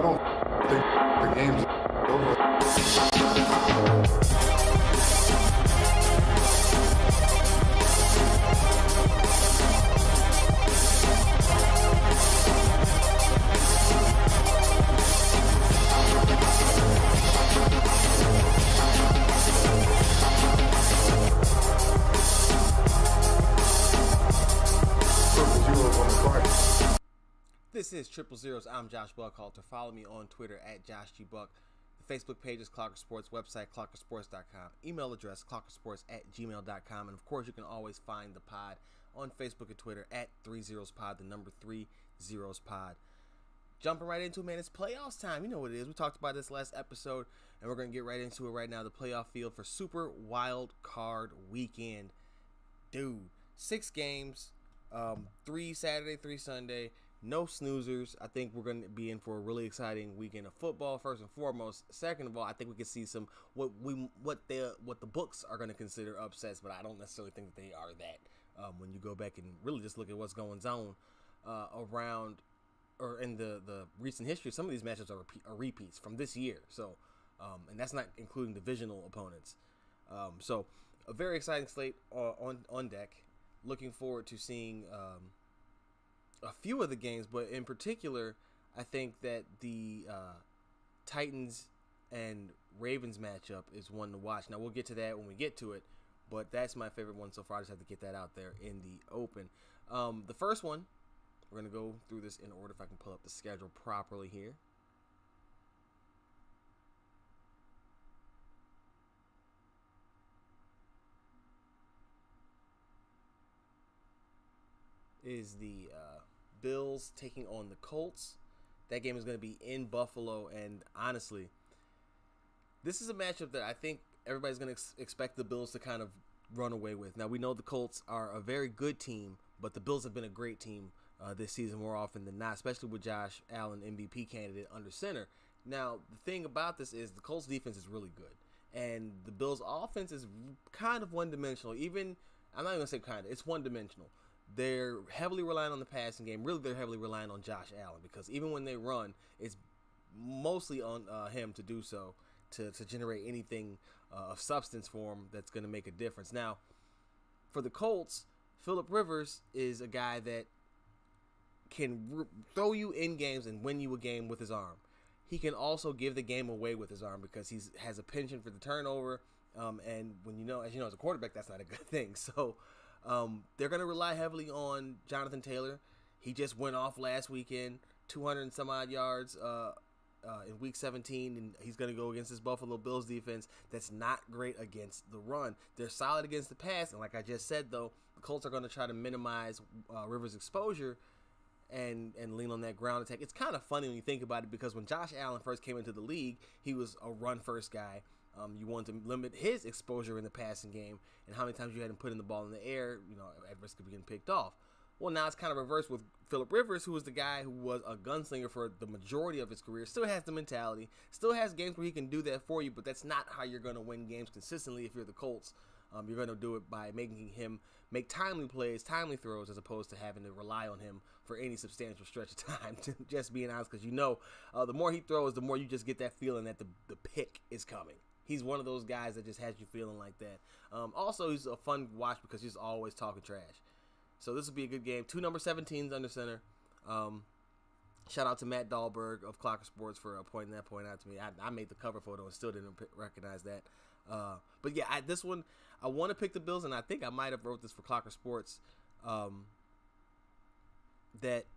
I don't think the game's This is Triple Zeros. I'm Josh Buckhalter. Follow me on Twitter at JoshGBuck. The Facebook page is Clocker Sports. Website, clockersports.com. Email address, clockersports@gmail.com. And, of course, you can always find the pod on Facebook and Twitter at 30spod, the number 30spod. Jumping right into it, man. It's playoffs time. You know what it is. We talked about this last episode, and we're going to get right into it right now. The playoff field for Super Wild Card Weekend. Dude, 6 games, 3 Saturday, 3 Sunday. No snoozers. I think we're going to be in for a really exciting weekend of football, first and foremost. Second of all, I think we can see some what the books are going to consider upsets, but I don't necessarily think that they are that. When you go back and really just look at what's going on around or in the recent history, some of these matchups are repeats from this year. So, and that's not including divisional opponents. So, a very exciting slate on deck. Looking forward to seeing a few of the games, but in particular, I think that the Titans and Ravens matchup is one to watch. Now, we'll get to that when we get to it, but that's my favorite one so far. I just have to get that out there in the open. The first one, we're going to go through this in order if I can pull up the schedule properly here. Is the Bills taking on the Colts. That game is going to be in Buffalo, and honestly, this is a matchup that I think everybody's going to expect the Bills to kind of run away with. Now, we know the Colts are a very good team, but the Bills have been a great team this season more often than not, especially with Josh Allen, MVP candidate, under center. Now, the thing about this is the Colts defense is really good, and the Bills offense is kind of one-dimensional. Even, I'm not even going to say kind of, it's one-dimensional. They're heavily relying on the passing game. Really, they're heavily relying on Josh Allen because even when they run, it's mostly on him to do so, to generate anything of substance for him that's going to make a difference. Now, for the Colts, Phillip Rivers is a guy that can throw you in games and win you a game with his arm. He can also give the game away with his arm because he has a penchant for the turnover. And when as you know, as a quarterback, that's not a good thing. So, they're going to rely heavily on Jonathan Taylor. He just went off last weekend, 200 and some odd yards in week 17, and he's going to go against this Buffalo Bills defense that's not great against the run. They're solid against the pass, and like I just said, though, the Colts are going to try to minimize Rivers' exposure and lean on that ground attack. It's kind of funny when you think about it because when Josh Allen first came into the league, he was a run-first guy. You wanted to limit his exposure in the passing game and how many times you had him putting the ball in the air, at risk of being picked off. Well, now it's kind of reversed with Phillip Rivers, who was the guy who was a gunslinger for the majority of his career, still has the mentality, still has games where he can do that for you, but that's not how you're going to win games consistently if you're the Colts. You're going to do it by making him make timely plays, timely throws, as opposed to having to rely on him for any substantial stretch of time, just being honest, because the more he throws, the more you just get that feeling that the pick is coming. He's one of those guys that just has you feeling like that. Also, he's a fun watch because he's always talking trash. So this will be a good game. 2 number 17s under center. Shout out to Matt Dahlberg of Clocker Sports for pointing that point out to me. I made the cover photo and still didn't recognize that. But yeah, this one, I want to pick the Bills, and I think I might have wrote this for Clocker Sports. That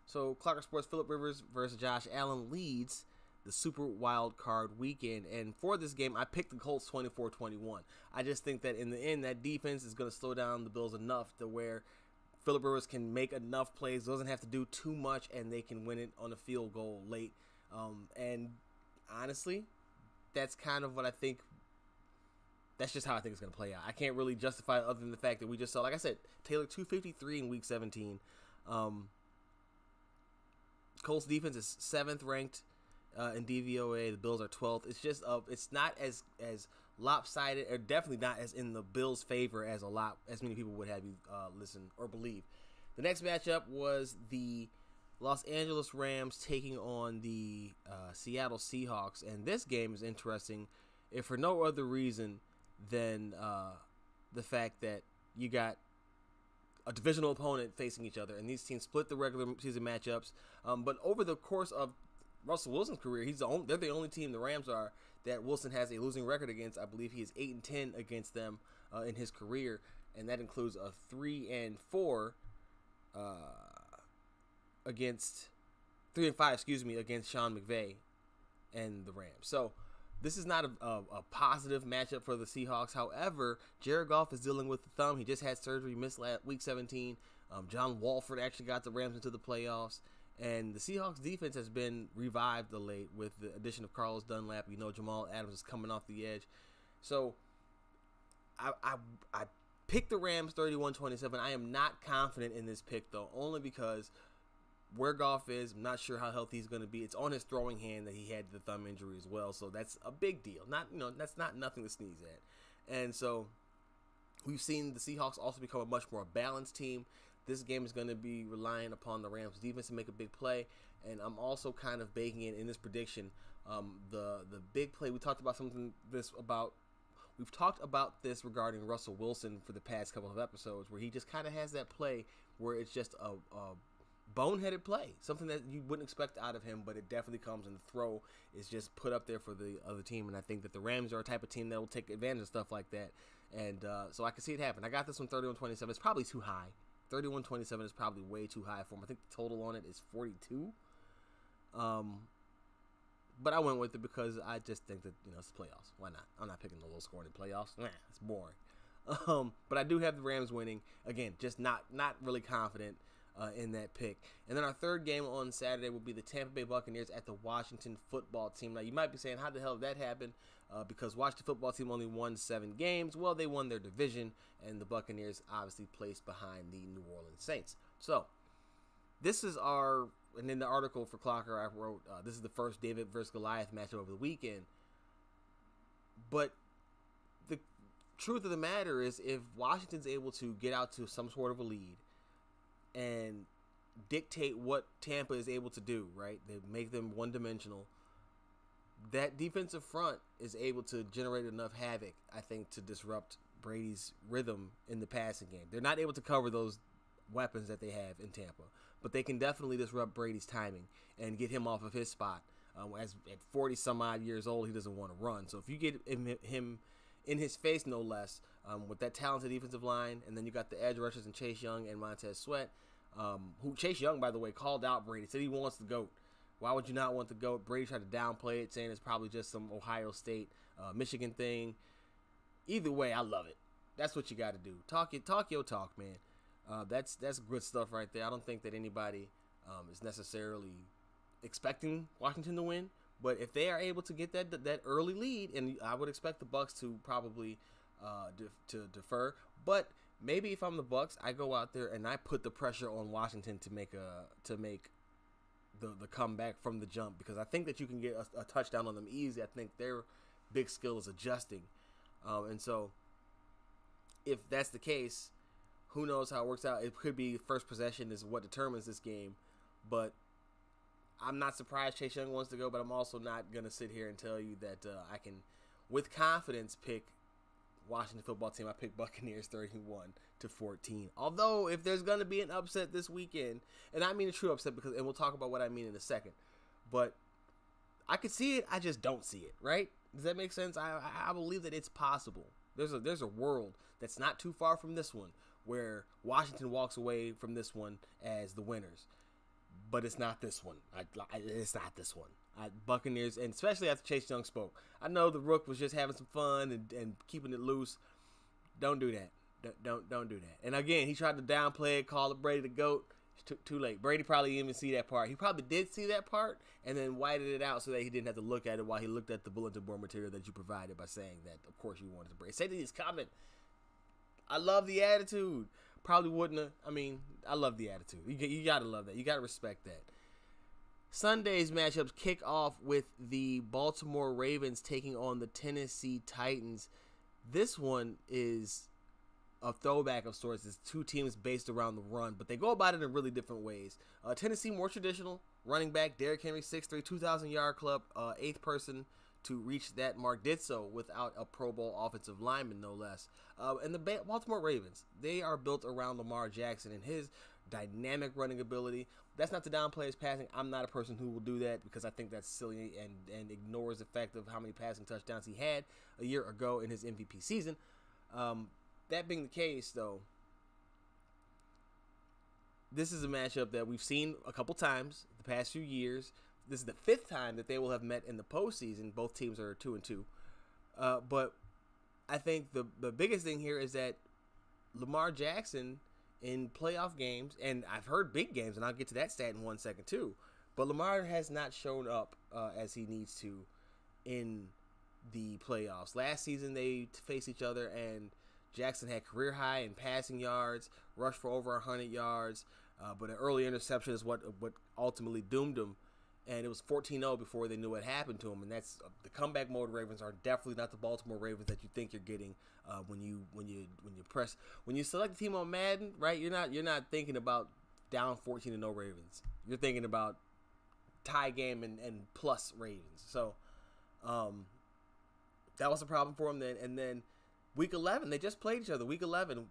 So, Clocker Sports, Phillip Rivers versus Josh Allen leads the Super Wild Card Weekend. And for this game, I picked the Colts 24-21. I just think that in the end, that defense is going to slow down the Bills enough to where Phillip Rivers can make enough plays, doesn't have to do too much, and they can win it on a field goal late. And honestly, that's kind of what I think. That's just how I think it's going to play out. I can't really justify it other than the fact that we just saw, like I said, Taylor 253 in week 17. Colts defense is 7th ranked in DVOA. The Bills are 12th. It's just it's not as lopsided, or definitely not as in the Bills' favor as many people would have you listen or believe. The next matchup was the Los Angeles Rams taking on the Seattle Seahawks, and this game is interesting, if for no other reason than the fact that you got a divisional opponent facing each other, and these teams split the regular season matchups. But over the course of Russell Wilson's career, they're the only team, the Rams are, that Wilson has a losing record against. I believe he is 8-10 against them in his career, and that includes a 3-4 against 3-5, against Sean McVay and the Rams. So this is not a positive matchup for the Seahawks. However, Jared Goff is dealing with the thumb. He just had surgery, missed week 17. John Walford actually got the Rams into the playoffs. And the Seahawks defense has been revived of late with the addition of Carlos Dunlap. Jamal Adams is coming off the edge. So I picked the Rams 31-27. I am not confident in this pick, though, only because where Goff is, I'm not sure how healthy he's going to be. It's on his throwing hand that he had the thumb injury as well, so that's a big deal. That's not nothing to sneeze at. And so we've seen the Seahawks also become a much more balanced team. This game is going to be relying upon the Rams defense to make a big play, and I'm also kind of baking in this prediction the big play. We've talked about this regarding Russell Wilson for the past couple of episodes, where he just kind of has that play where it's just a boneheaded play, something that you wouldn't expect out of him, but it definitely comes, and the throw is just put up there for the other team. And I think that the Rams are a type of team that will take advantage of stuff like that, and so I can see it happen. I got this one 31-27. It's probably too high. 31-27 is probably way too high for him. I think the total on it is 42. But I went with it because I just think that, it's the playoffs. Why not? I'm not picking the low scoring in the playoffs. It's boring. But I do have the Rams winning. Again, just not really confident in that pick. And then our third game on Saturday will be the Tampa Bay Buccaneers at the Washington Football Team. Now, you might be saying, how the hell did that happen? Because Washington Football Team only won 7 games. Well, they won their division, and the Buccaneers obviously placed behind the New Orleans Saints. So, this is and in the article for Clocker I wrote, this is the first David versus Goliath matchup over the weekend. But the truth of the matter is, if Washington's able to get out to some sort of a lead and dictate what Tampa is able to do, right? They make them one-dimensional. That defensive front is able to generate enough havoc, I think, to disrupt Brady's rhythm in the passing game. They're not able to cover those weapons that they have in Tampa, but they can definitely disrupt Brady's timing and get him off of his spot. As at 40-some-odd years old, he doesn't want to run. So if you get him in his face, no less, with that talented defensive line, and then you got the edge rushers and Chase Young and Montez Sweat, who Chase Young, by the way, called out Brady, said he wants the GOAT. Why would you not want the GOAT? Brady tried to downplay it, saying it's probably just some Ohio State, Michigan thing. Either way, I love it. That's what you got to do. Talk your talk, man. That's good stuff right there. I don't think that anybody is necessarily expecting Washington to win, but if they are able to get that early lead, and I would expect the Bucs to probably to defer, but maybe if I'm the Bucs, I go out there and I put the pressure on Washington to make the comeback from the jump, because I think that you can get a touchdown on them easy. I think their big skill is adjusting, and so if that's the case, who knows how it works out. It could be first possession is what determines this game, but I'm not surprised Chase Young wants to go, but I'm also not going to sit here and tell you that I can, with confidence, pick Washington Football Team. I picked Buccaneers 31-14. Although, if there's going to be an upset this weekend, and I mean a true upset, and we'll talk about what I mean in a second, but I could see it, I just don't see it, right? Does that make sense? I believe that it's possible. There's a world that's not too far from this one where Washington walks away from this one as the winners. But it's not this one. It's not this one. Buccaneers, and especially after Chase Young spoke. I know the Rook was just having some fun and keeping it loose. Don't do that. Don't do that. And again, he tried to downplay it, call it Brady the GOAT. It's too late. Brady probably didn't even see that part. He probably did see that part and then whited it out so that he didn't have to look at it while he looked at the bulletin board material that you provided by saying that, of course, you wanted to Brady. Say that he's coming. I love the attitude. Probably wouldn't have. I mean, I love the attitude. You got to love that. You got to respect that. Sunday's matchups kick off with the Baltimore Ravens taking on the Tennessee Titans. This one is a throwback of sorts. It's two teams based around the run, but they go about it in really different ways. Tennessee, more traditional. Running back, Derrick Henry, 6'3", 2,000-yard club, eighth person to reach that mark. Did so without a Pro Bowl offensive lineman, no less. And the Baltimore Ravens, they are built around Lamar Jackson and his dynamic running ability. That's not to downplay his passing. I'm not a person who will do that because I think that's silly and ignores the fact of how many passing touchdowns he had a year ago in his MVP season. That being the case, though, this is a matchup that we've seen a couple times the past few years. This is the fifth time that they will have met in the postseason. Both teams are 2-2. But I think the biggest thing here is that Lamar Jackson in playoff games, and I've heard big games, and I'll get to that stat in 1 second too, but Lamar has not shown up as he needs to in the playoffs. Last season they faced each other, and Jackson had career high in passing yards, rushed for over 100 yards, but an early interception is what ultimately doomed him. And it was 14-0 before they knew what happened to him. And that's the comeback mode Ravens are definitely not the Baltimore Ravens that you think you're getting when you select a team on Madden, right? You're not thinking about down 14-0 Ravens. You're thinking about tie game and plus Ravens. So that was a problem for them then. And then Week 11, they just played each other. Week 11,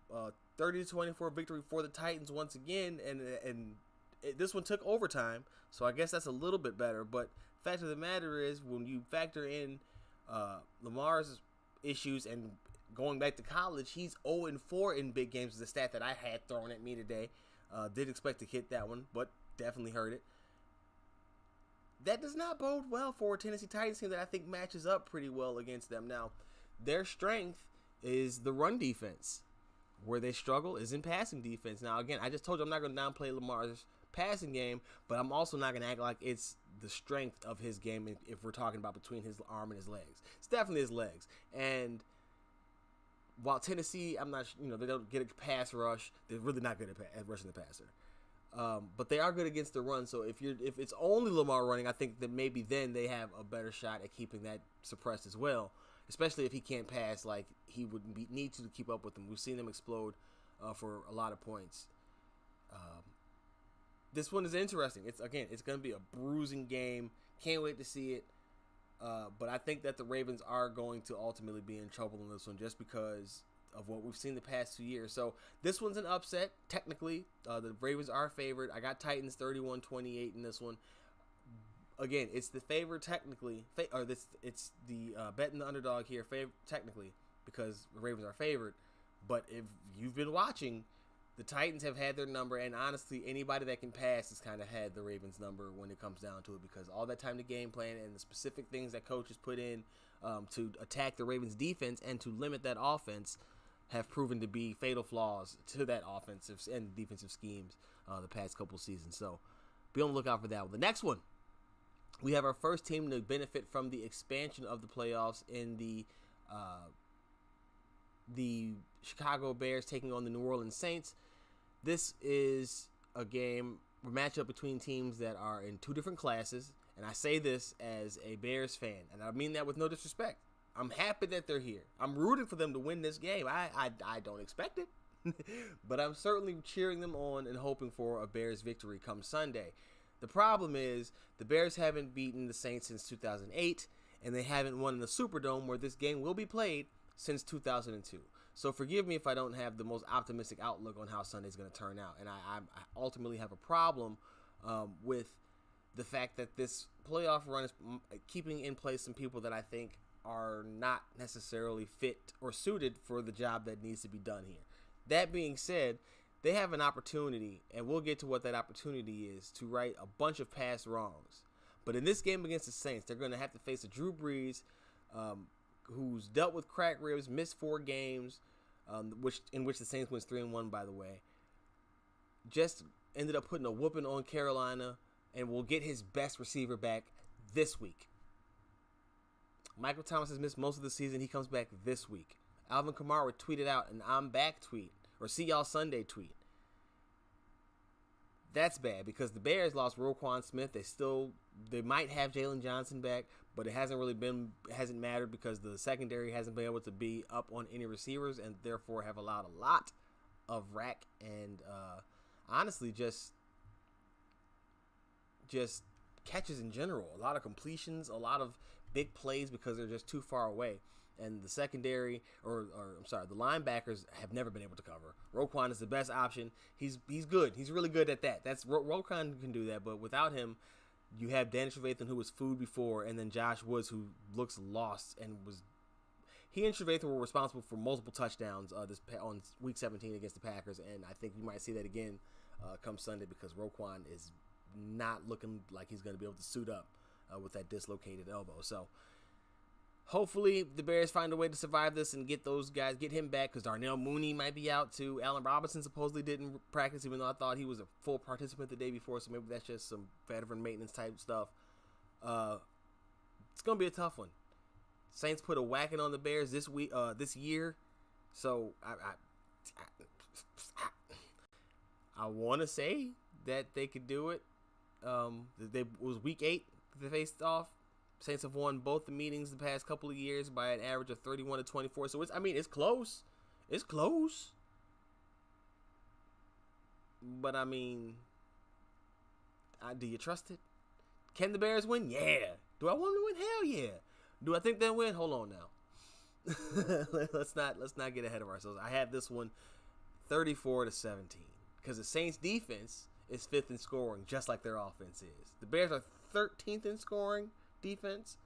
30-24 victory for the Titans once again, and this one took overtime, so I guess that's a little bit better. But fact of the matter is, when you factor in Lamar's issues and going back to college, he's 0-4 in big games. Is a stat that I had thrown at me today. Did expect to hit that one, but definitely heard it. That does not bode well for a Tennessee Titans team that I think matches up pretty well against them. Now, their strength is the run defense. Where they struggle is in passing defense. Now, again, I just told you I'm not going to downplay Lamar's passing game, but I'm also not going to act like it's the strength of his game if we're talking about between his arm and his legs. It's definitely his legs. And while Tennessee, I'm not, they don't get a pass rush. They're really not good at rushing the passer. But they are good against the run. So if it's only Lamar running, I think that maybe then they have a better shot at keeping that suppressed as well. Especially if he can't pass like he would need to keep up with them. We've seen them explode for a lot of points. This one is interesting. It's going to be a bruising game. Can't wait to see it. But I think that the Ravens are going to ultimately be in trouble in this one just because of what we've seen the past 2 years. So this one's an upset, technically. The Ravens are favored. I got Titans 31-28 in this one. Again, it's the favorite technically, it's the betting the underdog here, technically, because the Ravens are favored. But if you've been watching, the Titans have had their number, and honestly, anybody that can pass has kind of had the Ravens' number when it comes down to it, because all that time to game plan and the specific things that coaches put in to attack the Ravens' defense and to limit that offense have proven to be fatal flaws to that offensive and defensive schemes the past couple seasons. So be on the lookout for that one. The next one. We have our first team to benefit from the expansion of the playoffs in the Chicago Bears taking on the New Orleans Saints. This is a matchup between teams that are in two different classes, and I say this as a Bears fan, and I mean that with no disrespect. I'm happy that they're here. I'm rooting for them to win this game. I don't expect it, but I'm certainly cheering them on and hoping for a Bears victory come Sunday. The problem is the Bears haven't beaten the Saints since 2008, and they haven't won in the Superdome where this game will be played since 2002. So forgive me if I don't have the most optimistic outlook on how Sunday's going to turn out. And I ultimately have a problem with the fact that this playoff run is keeping in place some people that I think are not necessarily fit or suited for the job that needs to be done here. That being said, they have an opportunity, and we'll get to what that opportunity is, to right a bunch of past wrongs. But in this game against the Saints, they're going to have to face a Drew Brees who's dealt with cracked ribs, missed 4 games, in which the Saints wins 3-1, by the way. Just ended up putting a whooping on Carolina, and will get his best receiver back this week. Michael Thomas has missed most of the season. He comes back this week. Alvin Kamara tweeted out an "I'm back" tweet, or "See y'all Sunday" tweet. That's bad because the Bears lost Roquan Smith. They might have Jalen Johnson back, but it hasn't mattered because the secondary hasn't been able to be up on any receivers and therefore have allowed a lot of rack and honestly just catches in general. A lot of completions, a lot of big plays because they're just too far away. And the secondary, the linebackers have never been able to cover. Roquan is the best option. He's good. He's really good at that. Roquan can do that, but without him, you have Dan Trevathan, who was food before, and then Josh Woods, who looks lost and he and Trevathan were responsible for multiple touchdowns on Week 17 against the Packers, and I think you might see that again come Sunday because Roquan is not looking like he's going to be able to suit up with that dislocated elbow. So hopefully the Bears find a way to survive this and get him back because Darnell Mooney might be out too. Allen Robinson supposedly didn't practice even though I thought he was a full participant the day before, so maybe that's just some veteran maintenance type stuff. It's going to be a tough one. Saints put a whacking on the Bears this year, so I want to say that they could do it. It was week 8 they faced off. Saints have won both the meetings the past couple of years by an average of 31-24. So it's close. It's close. But do you trust it? Can the Bears win? Yeah. Do I want them to win? Hell yeah. Do I think they'll win? Hold on now. let's not get ahead of ourselves. I have this one 34-17 because the Saints defense is 5th in scoring, just like their offense is. The Bears are 13th in scoring defense.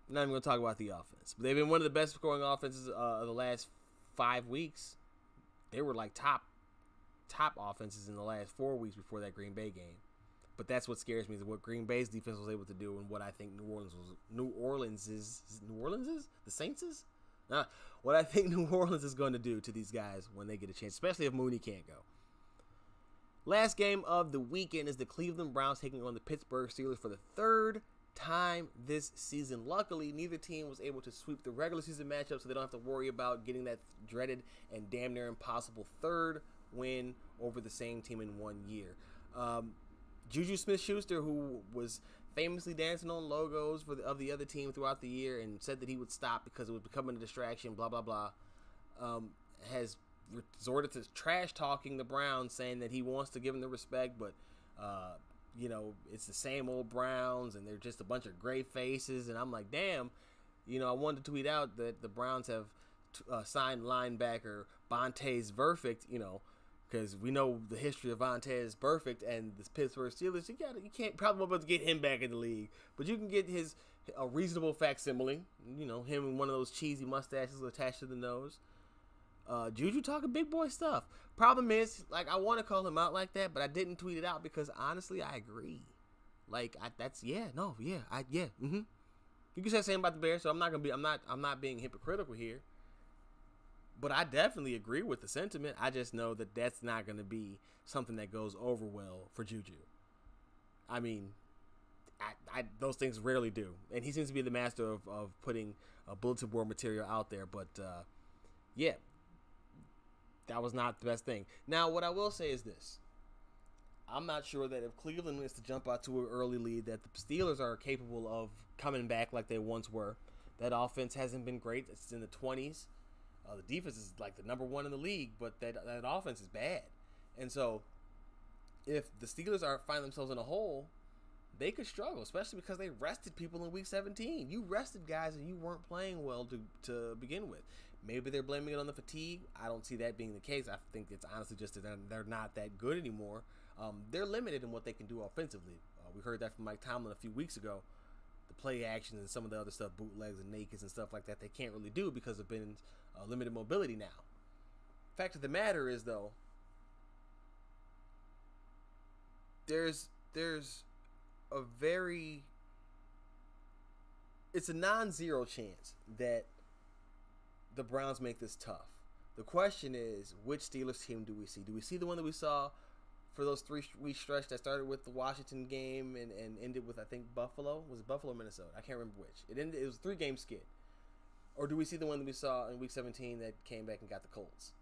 I'm not even going to talk about the offense, but they've been one of the best scoring offenses of the last 5 weeks. They were like top offenses in the last 4 weeks before that Green Bay game. But that's what scares me is what Green Bay's defense was able to do and what I think New Orleans is the Saints is? What I think New Orleans is going to do to these guys when they get a chance, especially if Mooney can't go. Last game of the weekend is the Cleveland Browns taking on the Pittsburgh Steelers for the 3rd time this season. Luckily, neither team was able to sweep the regular season matchup, so they don't have to worry about getting that dreaded and damn near impossible 3rd win over the same team in 1 year. Juju Smith-Schuster, who was famously dancing on logos of the other team throughout the year and said that he would stop because it was becoming a distraction, blah, blah, blah, has resorted to trash talking the Browns, saying that he wants to give them the respect, but it's the same old Browns and they're just a bunch of gray faces. And I'm like, damn, I wanted to tweet out that the Browns have signed linebacker Vontaze Burfict, because we know the history of Vontaze Burfict and the Pittsburgh Steelers. You can't probably be able to get him back in the league, but you can get a reasonable facsimile. Him and one of those cheesy mustaches attached to the nose. Juju talking big boy stuff. Problem is, I want to call him out like that, but I didn't tweet it out because honestly, I agree. You can say the same about the Bears, so I'm not being hypocritical here. But I definitely agree with the sentiment. I just know that that's not going to be something that goes over well for Juju. Those things rarely do, and he seems to be the master of putting bulletin board material out there. But yeah. That was not the best thing. Now, what I will say is this. I'm not sure that if Cleveland wants to jump out to an early lead, that the Steelers are capable of coming back like they once were. That offense hasn't been great. It's in the 20s. The defense is like the number 1 in the league, but that offense is bad. And so, if the Steelers find themselves in a hole, they could struggle, especially because they rested people in Week 17. You rested guys and you weren't playing well to begin with. Maybe they're blaming it on the fatigue. I don't see that being the case. I think it's honestly just that they're not that good anymore. They're limited in what they can do offensively. We heard that from Mike Tomlin a few weeks ago. The play actions and some of the other stuff, bootlegs and nakeds and stuff like that, they can't really do because of Ben's limited mobility now. Fact of the matter is, though, there's it's a non-zero chance that the Browns make this tough. The question is, which Steelers team do we see? Do we see the one that we saw for those 3-week stretch that started with the Washington game and ended with, I think, Buffalo? Was it Buffalo or Minnesota? I can't remember which. It was a 3-game skid. Or do we see the one that we saw in Week 17 that came back and got the Colts?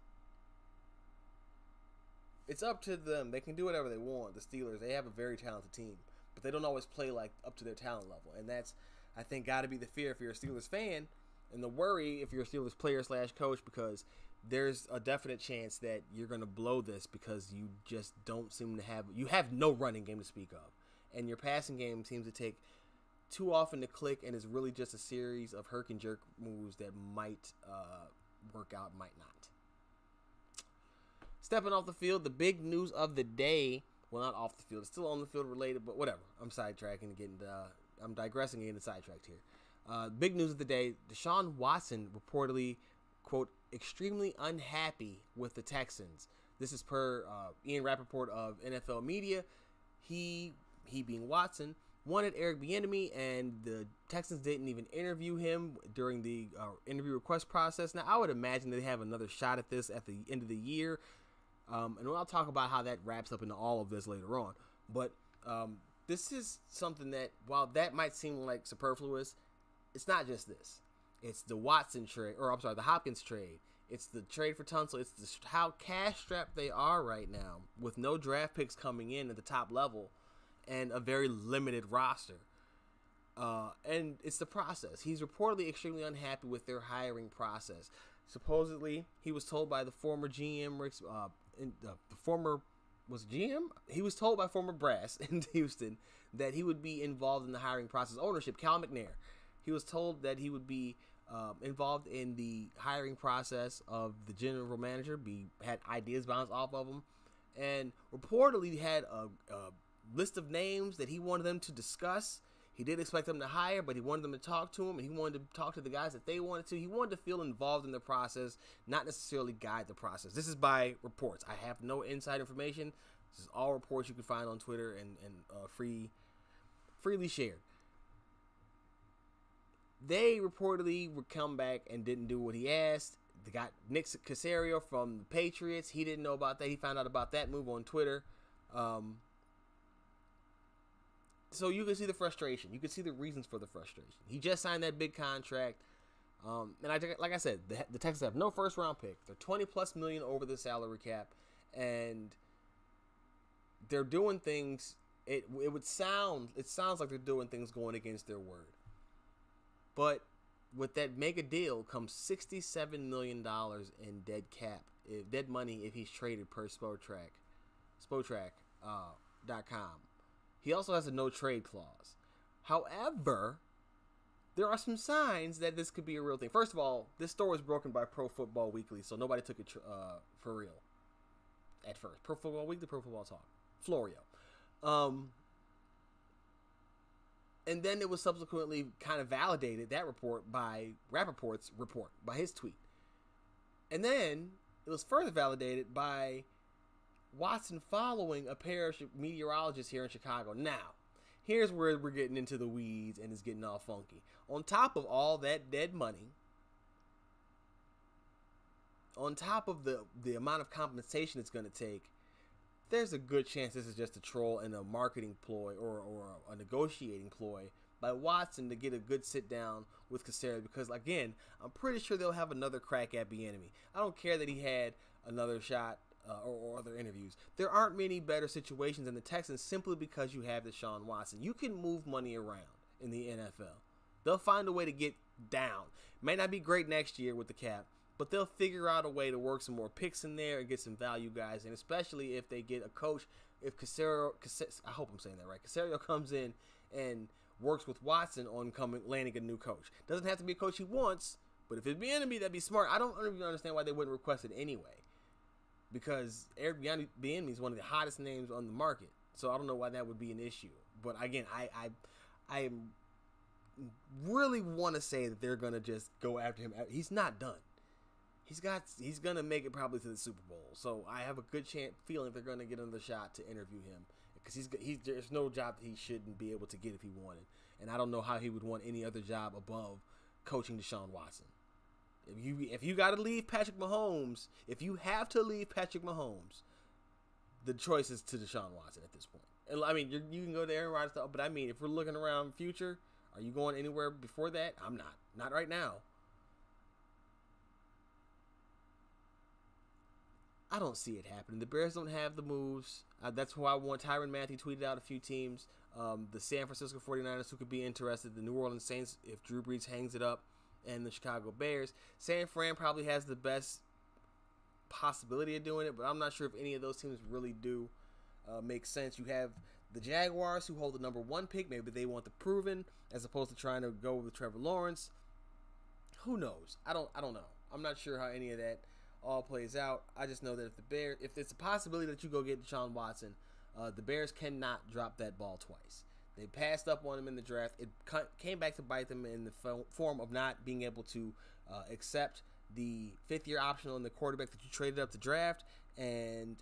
it's up to them. They can do whatever they want. The Steelers, they have a very talented team, but they don't always play like up to their talent level, and that's, I think, got to be the fear if you're a Steelers fan, and the worry if you're a Steelers player / coach, because there's a definite chance that you're going to blow this because you just don't seem to have no running game to speak of, and your passing game seems to take too often to click, and is really just a series of herk and jerk moves that might work out, might not. Stepping off the field, the big news of the day. Well, not off the field. It's still on the field related, but whatever. I'm sidetracking and I'm digressing and getting sidetracked here. Big news of the day. Deshaun Watson reportedly, quote, extremely unhappy with the Texans. This is per Ian Rappaport of NFL Media. He being Watson, wanted Eric Bieniemy, and the Texans didn't even interview him during the interview request process. Now, I would imagine they have another shot at this at the end of the year. And I'll talk about how that wraps up into all of this later on. But this is something that, while that might seem like superfluous, it's not just this. It's the Watson trade, the Hopkins trade. It's the trade for Tunsil. It's how cash-strapped they are right now, with no draft picks coming in at the top level and a very limited roster. And it's the process. He's reportedly extremely unhappy with their hiring process. Supposedly, he was told by the former GM, he was told by former brass in Houston that he would be involved in the hiring process. Ownership, Cal McNair. He was told that he would be involved in the hiring process of the general manager. Had ideas bounced off of him, and reportedly had a list of names that he wanted them to discuss. He did expect them to hire, but he wanted them to talk to him, and he wanted to talk to the guys that they wanted to. He wanted to feel involved in the process, not necessarily guide the process. This is by reports. I have no inside information. This is all reports you can find on Twitter and freely shared. They reportedly would come back and didn't do what he asked. They got Nick Caserio from the Patriots. He didn't know about that. He found out about that move on Twitter. So you can see the frustration. You can see the reasons for the frustration. He just signed that big contract. And like I said, the Texans have no first round pick. They're $20+ million over the salary cap. And they're doing things. It sounds like they're doing things going against their word. But with that mega deal comes $67 million in dead money if he's traded per Spotrac.com. He also has a no trade clause. However, there are some signs that this could be a real thing. First of all, this story was broken by Pro Football Weekly, so nobody took it for real at first. Pro Football Weekly, Pro Football Talk, Florio. And then it was subsequently kind of validated, that report, by Rappaport's report, by his tweet. And then it was further validated by Watson following a pair of meteorologists here in Chicago. Now, here's where we're getting into the weeds and it's getting all funky. On top of all that dead money, on top of the amount of compensation it's going to take, there's a good chance this is just a troll and a marketing ploy or a negotiating ploy by Watson to get a good sit down with Caserio, because, again, I'm pretty sure they'll have another crack at Bieniemy. I don't care that he had another shot or other interviews. There aren't many better situations in the Texans simply because you have Deshaun Watson. You can move money around in the NFL. They'll find a way to get down. May not be great next year with the cap, but they'll figure out a way to work some more picks in there and get some value guys in, especially if they get a coach. If Caserio, I hope I'm saying that right, Caserio comes in and works with Watson on landing a new coach. Doesn't have to be a coach he wants, but if it'd be enemy, that'd be smart. I don't even understand why they wouldn't request it anyway, because Eric Bieniemy is one of the hottest names on the market. So I don't know why that would be an issue. But again, I really want to say that they're gonna just go after him. He's not done. He's gonna make it probably to the Super Bowl. So I have a good feeling they're gonna get another shot to interview him, because there's no job that he shouldn't be able to get if he wanted. And I don't know how he would want any other job above coaching Deshaun Watson. If you got to leave Patrick Mahomes, if you have to leave Patrick Mahomes, the choice is to Deshaun Watson at this point. And I mean, you can go to Aaron Rodgers, but I mean, if we're looking around future, are you going anywhere before that? I'm not right now. I don't see it happening. The Bears don't have the moves. That's why I want Tyrann Mathieu tweeted out a few teams. The San Francisco 49ers who could be interested. The New Orleans Saints if Drew Brees hangs it up. And the Chicago Bears. San Fran probably has the best possibility of doing it, but I'm not sure if any of those teams really do make sense. You have the Jaguars who hold the number 1 pick. Maybe they want the proven as opposed to trying to go with Trevor Lawrence. Who knows? I don't know. I'm not sure how any of that all plays out. I just know that if it's a possibility that you go get Deshaun Watson, the Bears cannot drop that ball twice. They passed up on him in the draft. It came back to bite them in the form of not being able to accept the 5th-year option on the quarterback that you traded up to draft, and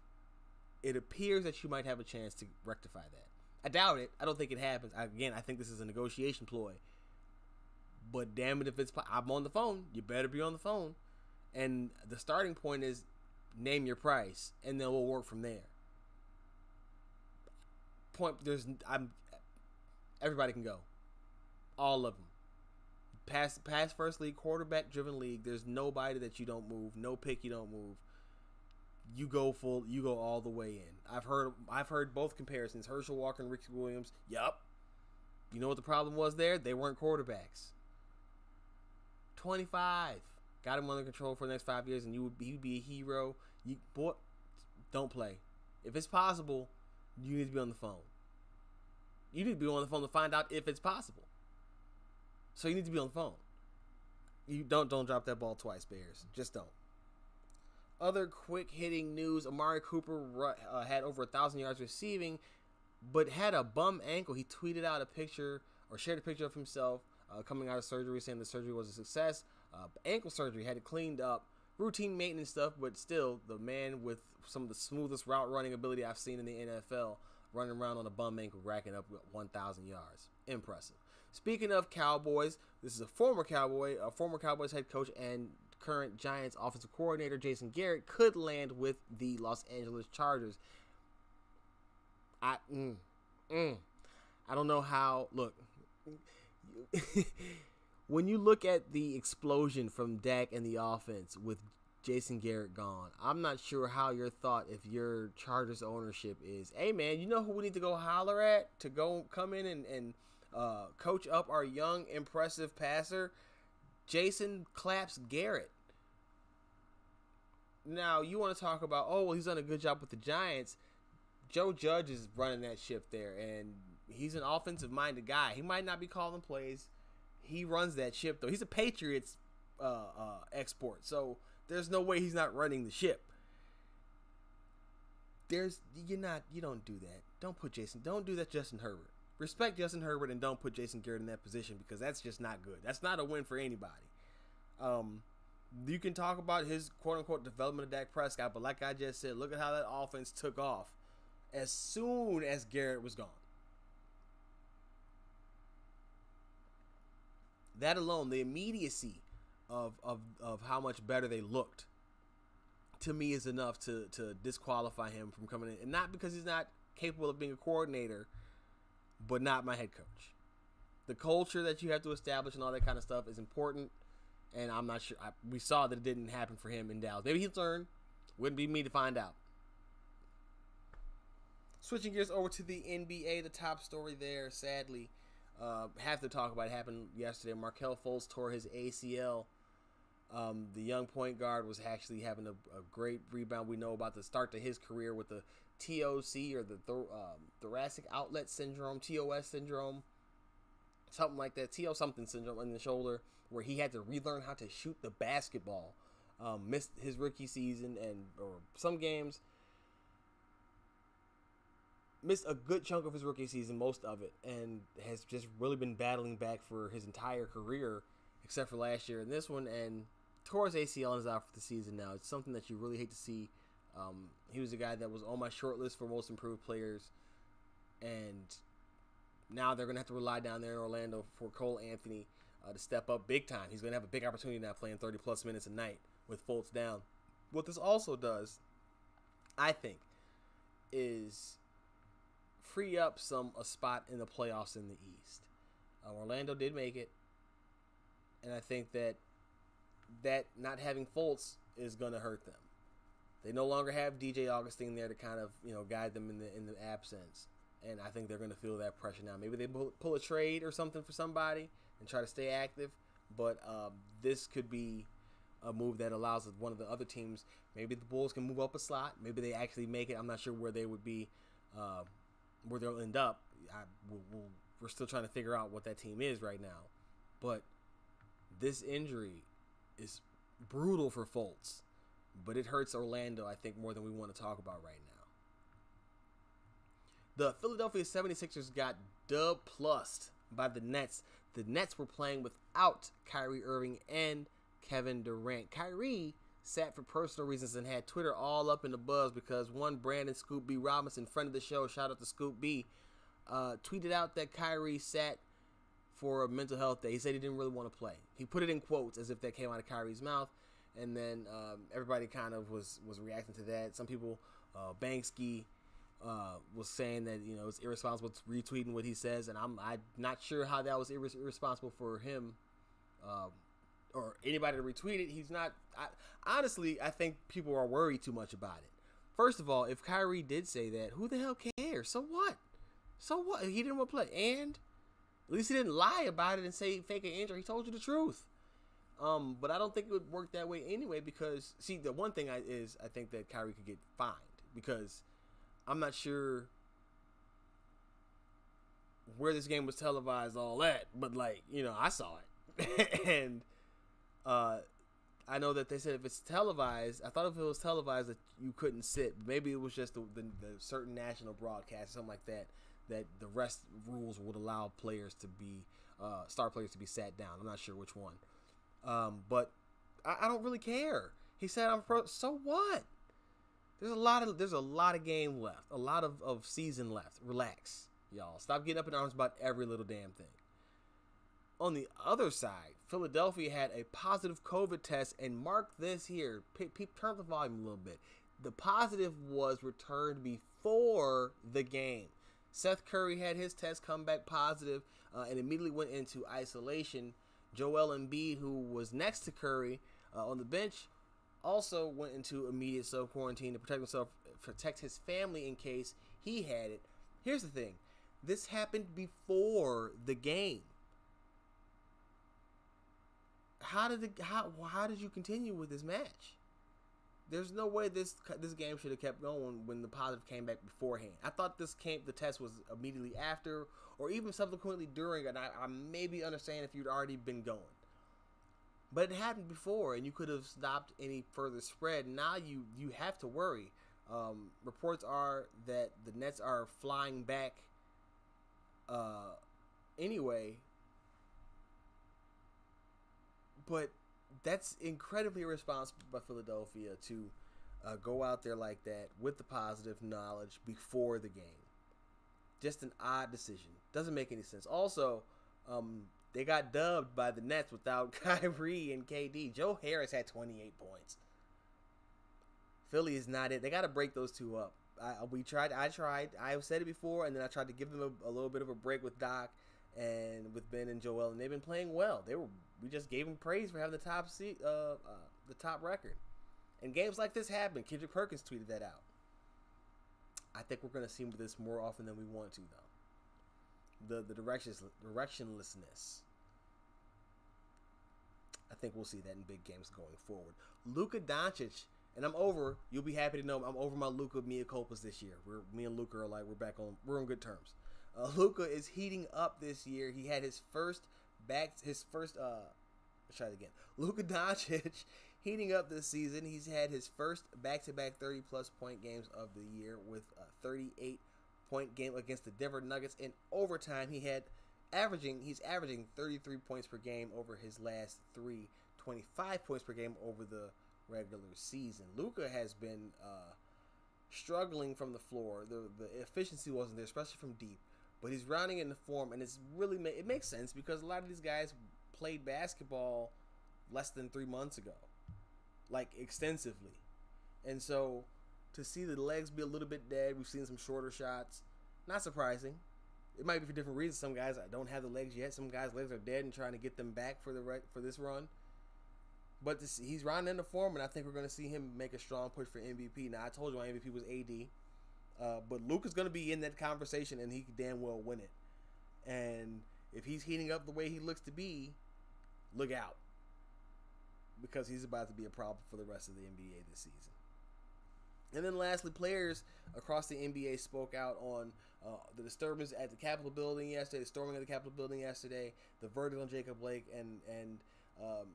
it appears that you might have a chance to rectify that. I doubt it. I don't think it happens. I think this is a negotiation ploy. But damn it, if I'm on the phone, you better be on the phone. And the starting point is name your price, and then we'll work from there. Everybody can go. All of them. Pass first league, quarterback driven league. There's nobody that you don't move. No pick you don't move. You go all the way in. I've heard both comparisons. Herschel Walker and Ricky Williams. Yup. You know what the problem was there? They weren't quarterbacks. 25. Got him under control for the next 5 years, and you'd be a hero. Don't play. If it's possible, you need to be on the phone. You need to be on the phone to find out if it's possible. So you need to be on the phone. You don't drop that ball twice, Bears. Just don't. Other quick hitting news: Amari Cooper had over 1,000 yards receiving, but had a bum ankle. He tweeted out a picture or shared a picture of himself coming out of surgery, saying the surgery was a success. Ankle surgery, had it cleaned up, routine maintenance stuff, but still the man with some of the smoothest route running ability I've seen in the NFL, running around on a bum ankle, racking up 1,000 yards. Impressive. Speaking of Cowboys, this is a former Cowboys head coach and current Giants offensive coordinator, Jason Garrett, could land with the Los Angeles Chargers. I don't know how. Look, when you look at the explosion from Dak and the offense with Jason Garrett gone, I'm not sure how your thought, if your Chargers ownership is, hey man, you know who we need to go holler at to go come in and coach up our young, impressive passer? Jason Claps Garrett. Now, you want to talk about, oh, well, he's done a good job with the Giants. Joe Judge is running that ship there, and he's an offensive-minded guy. He might not be calling plays. He runs that ship, though. He's a Patriots export, so there's no way he's not running the ship. You don't do that. Don't do that, Justin Herbert. Respect Justin Herbert and don't put Jason Garrett in that position, because that's just not good. That's not a win for anybody. You can talk about his quote-unquote development of Dak Prescott, but like I just said, look at how that offense took off as soon as Garrett was gone. That alone, the immediacy of how much better they looked, to me, is enough to disqualify him from coming in. And not because he's not capable of being a coordinator, but not my head coach. The culture that you have to establish and all that kind of stuff is important, and I'm not sure. We saw that it didn't happen for him in Dallas. Maybe he'll learn. Wouldn't be me to find out. Switching gears over to the NBA, the top story there, sadly, have to talk about it. Happened yesterday. Markelle Fultz tore his ACL. The young point guard was actually having a great rebound. We know about the start to his career with the TOC, or the thoracic outlet syndrome, TOS syndrome, something like that, TO something syndrome in the shoulder, where he had to relearn how to shoot the basketball. Missed his rookie season or some games. Missed a good chunk of his rookie season, most of it, and has just really been battling back for his entire career, except for last year and this one, and tore his ACL and is out for the season now. It's something that you really hate to see. He was a guy that was on my short list for most improved players, and now they're going to have to rely down there in Orlando for Cole Anthony to step up big time. He's going to have a big opportunity now, playing 30-plus minutes a night with Fultz down. What this also does, I think, is free up a spot in the playoffs in the East. Orlando did make it, and I think that not having Fultz is going to hurt them. They no longer have DJ Augustine there to kind of guide them in the absence, and I think they're going to feel that pressure now. Maybe they pull a trade or something for somebody and try to stay active, but this could be a move that allows one of the other teams. Maybe the Bulls can move up a slot. Maybe they actually make it. I'm not sure where they would be, where they'll end up. We're still trying to figure out what that team is right now, but this injury is brutal for Fultz. But it hurts Orlando, I think, more than we want to talk about right now. The Philadelphia 76ers got dub-plussed by the Nets. The Nets were playing without Kyrie Irving and Kevin Durant. Kyrie sat for personal reasons and had Twitter all up in the buzz because one Brandon Scoop B Robinson, friend of the show, shout out to Scoop B, tweeted out that Kyrie sat for a mental health day. He said he didn't really want to play. He put it in quotes as if that came out of Kyrie's mouth. And then everybody kind of was reacting to that. Some people, Banksy, was saying that it's irresponsible retweeting what he says, and I'm not sure how that was irresponsible for him or anybody to retweet it. He's not. Honestly, I think people are worried too much about it. First of all, if Kyrie did say that, who the hell cares? So what? So what? He didn't want to play, and at least he didn't lie about it and say fake an injury. He told you the truth. But I don't think it would work that way anyway because, see, the one thing I think that Kyrie could get fined because I'm not sure where this game was televised, all that, but, I saw it. And I know that they said if it's televised, I thought if it was televised that you couldn't sit. Maybe it was just the certain national broadcast, something like that, that the rest rules would allow players to be, star players to be sat down. I'm not sure which one. But I don't really care. He said I'm pro. So what? There's a lot of game left. A lot of season left. Relax, y'all. Stop getting up in arms about every little damn thing. On the other side, Philadelphia had a positive COVID test, and mark this here. Turn up the volume a little bit. The positive was returned before the game. Seth Curry had his test come back positive and immediately went into isolation. Joel Embiid, who was next to Curry on the bench, also went into immediate self-quarantine to protect his family in case he had it. Here's the thing. This happened before the game. How did you continue with this match? There's no way this game should have kept going when the positive came back beforehand. I thought the test was immediately after or even subsequently during, and I maybe understand if you'd already been going. But it happened before, and you could have stopped any further spread. Now you have to worry. Reports are that the Nets are flying back anyway. But that's incredibly irresponsible by Philadelphia to go out there like that with the positive knowledge before the game. Just an odd decision. Doesn't make any sense. Also, they got dubbed by the Nets without Kyrie and KD. Joe Harris had 28 points. Philly is not it. They got to break those two up. I tried. I've said it before, and then I tried to give them a little bit of a break with Doc and with Ben and Joel, and they've been playing well. We just gave them praise for having the top record. And games like this happen. Kendrick Perkins tweeted that out. I think we're going to see this more often than we want to, though. The directionlessness. I think we'll see that in big games going forward. Luka Doncic, and you'll be happy to know I'm over my Luka mea culpas this year. Me and Luka are we're on good terms. Luka is heating up this year. He had Luka Doncic heating up this season. He's had his first back-to-back 30-plus point games of the year with a 38-point game against the Denver Nuggets. In overtime, he's averaging 33 points per game over his last 25 points per game over the regular season. Luka has been struggling from the floor. The efficiency wasn't there, especially from deep. But he's rounding into form, and it makes sense because a lot of these guys played basketball less than 3 months ago, extensively. And so to see the legs be a little bit dead, we've seen some shorter shots. Not surprising. It might be for different reasons. Some guys don't have the legs yet. Some guys' legs are dead and trying to get them back for this run. But he's rounding into form, and I think we're going to see him make a strong push for MVP. Now, I told you my MVP was AD. But Luka's going to be in that conversation, and he could damn well win it. And if he's heating up the way he looks to be, look out. Because he's about to be a problem for the rest of the NBA this season. And then lastly, players across the NBA spoke out on the disturbance at the Capitol building yesterday, the storming of the Capitol building yesterday, the verdict on Jacob Blake, and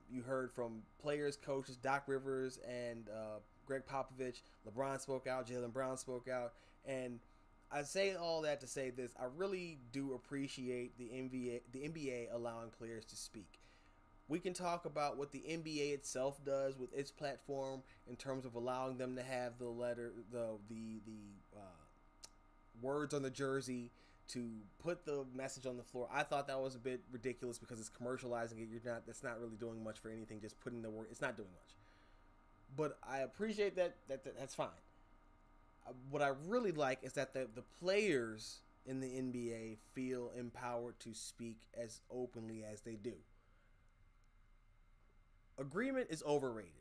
you heard from players, coaches, Doc Rivers, and Greg Popovich. LeBron spoke out, Jaylen Brown spoke out, and I say all that to say this: I really do appreciate the NBA allowing players to speak. We can talk about what the NBA itself does with its platform in terms of allowing them to have the words on the jersey to put the message on the floor. I thought that was a bit ridiculous because it's commercializing it. That's not really doing much for anything. Just putting the word, it's not doing much. But I appreciate that's fine. What I really like is that the players in the NBA feel empowered to speak as openly as they do. Agreement is overrated.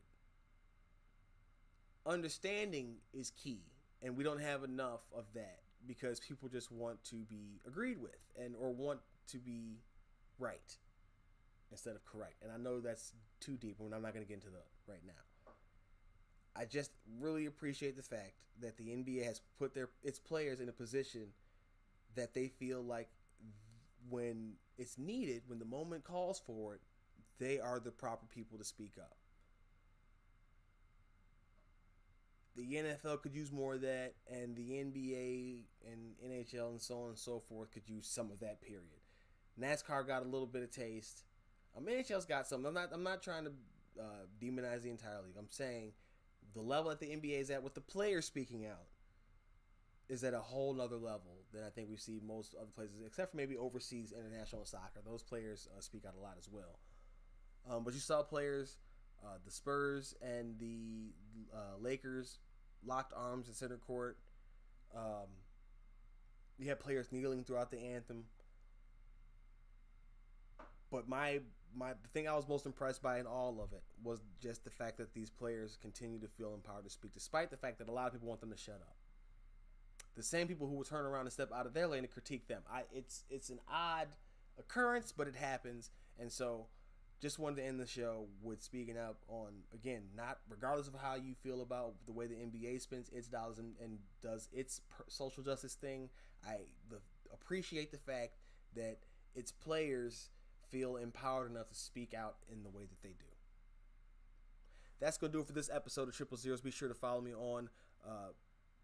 Understanding is key, and we don't have enough of that because people just want to be agreed with or want to be right instead of correct. And I know that's too deep, and I'm not going to get into that right now. I just really appreciate the fact that the NBA has put its players in a position that they feel like when it's needed, when the moment calls for it, they are the proper people to speak up. The NFL could use more of that, and the NBA and NHL and so on and so forth could use some of that, period. NASCAR got a little bit of taste. NHL's got some. I'm not trying to demonize the entire league. I'm saying the level that the NBA is at with the players speaking out is at a whole nother level than I think we see most other places, except for maybe overseas international soccer. Those players speak out a lot as well. But you saw players, the Spurs and the Lakers locked arms in center court. You had players kneeling throughout the anthem. But the thing I was most impressed by in all of it was just the fact that these players continue to feel empowered to speak, despite the fact that a lot of people want them to shut up. The same people who will turn around and step out of their lane to critique them. It's an odd occurrence, but it happens. And so just wanted to end the show with speaking up on, again, not regardless of how you feel about the way the NBA spends its dollars and does its social justice thing, I appreciate the fact that its players feel empowered enough to speak out in the way that they do. That's going to do it for this episode of Triple Zeros. Be sure to follow me on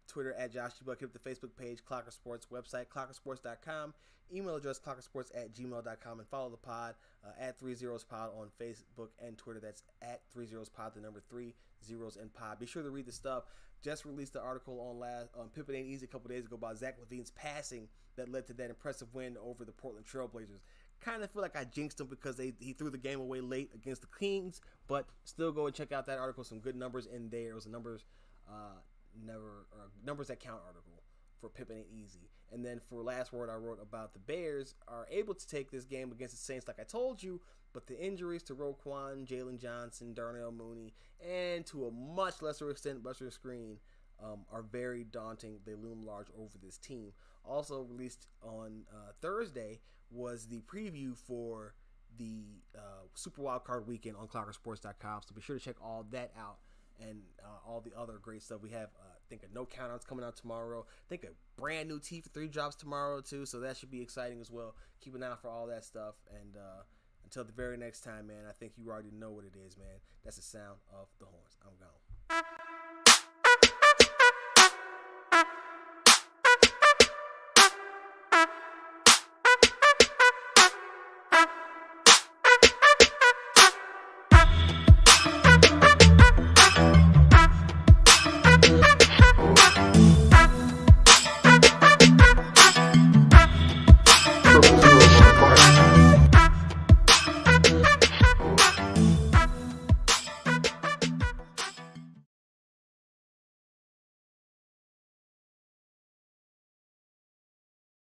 Twitter at Josh G. Buck. Hit the Facebook page, Clocker Sports, website, clockersports.com, email address, clockersports@gmail.com, and follow the pod at 3zerospod on Facebook and Twitter. That's at 3zerospod, the number 3 zeros and pod. Be sure to read the stuff. Just released the article on Pippen Ain't Easy a couple days ago about Zach LaVine's passing that led to that impressive win over the Portland Trailblazers. Kind of feel like I jinxed him because he threw the game away late against the Kings, but still go and check out that article. Some good numbers in there. It was a numbers that count article for Pippen Ain't Easy. And then for last word, I wrote about the Bears are able to take this game against the Saints like I told you, but the injuries to Roquan, Jalen Johnson, Darnell Mooney, and to a much lesser extent Buster Screen are very daunting. They loom large over this team. Also released on Thursday was the preview for the Super Wild Card Weekend on clockersports.com. So be sure to check all that out and all the other great stuff. We have, I think, a No Countouts coming out tomorrow. I think a brand new T3 drops tomorrow, too. So that should be exciting as well. Keep an eye out for all that stuff. And until the very next time, man, I think you already know what it is, man. That's the sound of the horns. I'm gone.